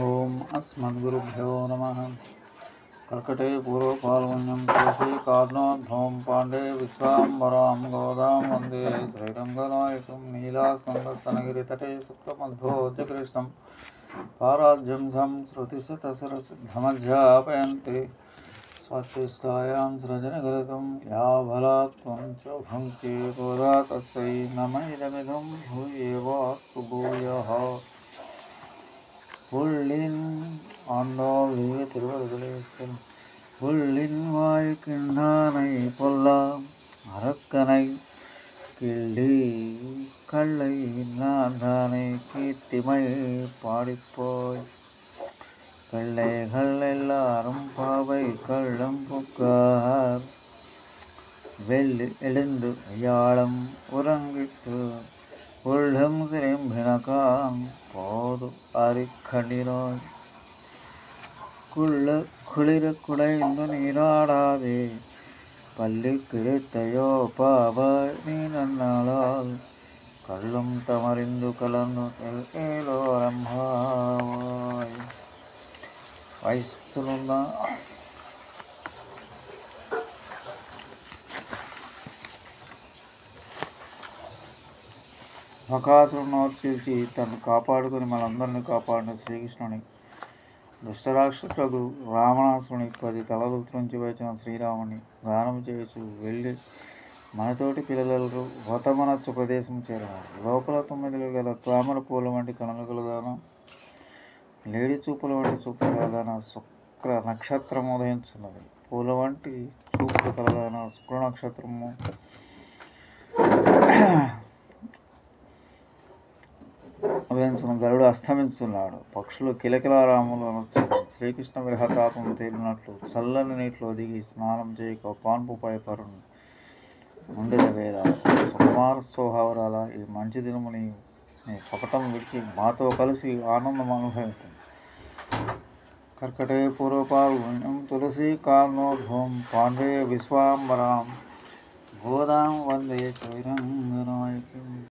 ఓం అస్మద్గురుభ్యో నమః. కర్కటే పూర్వపాల్గొన్యం తులసీ కార్ణోద్భవం పాండే విశ్వాంబరాం గోదాం వందే శ్రీరంగనాయకం. నీలాసంగసనగిరితటే సుప్తమద్భోజకృష్ణం పారాజ్యం సంశ్రుతిశతసరసిద్ధమధ్యాపయంతి స్వచ్ఛిష్టాయాం సృజనగలితం యా బలాత్వం చ భుంక్తి గోదా తస్యై నమ ఇదమిదం భూయేవాస్తు భూయః. உள்ளின் ஆண்டோவிய திருவருளேசன் உள்ளின் வாய் கிண்டானை பொல்லாம் அரக்கனை கிள்ளி கள்ளை நான்தானை கீர்த்திமை பாடிப்போய் பிள்ளைகள் எல்லாரும் பாவை கள்ளம் புக்கார் வெள்ளி எழுந்து ஐயாளம் உறங்கிட்டு உள்ளம் சிரிம்பினகான் போது அரிக்கண்ணினோய் குளிர குடைந்து நீராடாதே பள்ளி கிடைத்தையோ பாவாய் நீ நன்னாளால் கள்ளும் தமறிந்து கலந்து ஏலோரம்பாவாய். వయస్సులున్న బకాసురుని నోర్చీల్చి తను కాపాడుకుని మనందరినీ కాపాడిన శ్రీకృష్ణుని దుష్టరాక్షసులకు రావణాసురుని 10 తలలు త్రుంచి వచ్చిన శ్రీరాముని గానం చేయొచ్చు వెళ్ళి మనతోటి పిల్లలు వతమనచ్చు ప్రదేశం చేరారు. లోపల 9 గల తామర పూల వంటి కనులు కలదాన లేడి చూపుల వంటి చూపులు కలదాన శుక్ర నక్షత్రము ఉదయించున్నది. పూల వంటి చూపులు కలదాన శుక్ర నక్షత్రము ఉదయించిన గరుడు అస్తమిస్తున్నాడు. పక్షులు కిలకిలారాములు అనొచ్చింది. శ్రీకృష్ణ విరహతాపం తేలినట్లు చల్లని నీటిలో దిగి స్నానం చేయక పాన్పుపై పరును ఉండేది వేద సుకుమార స్వభావరాల ఈ మంచి దినముని నీ కపటం విడిచి మాతో కలిసి ఆనందం అనుభవించింది. కర్కటే పూర్వపాల్గొన్యం తులసీ కార్ణోద్భవం పాండే విశ్వాంబరాం గోదాం వందే శ్రీరంగనాయకం.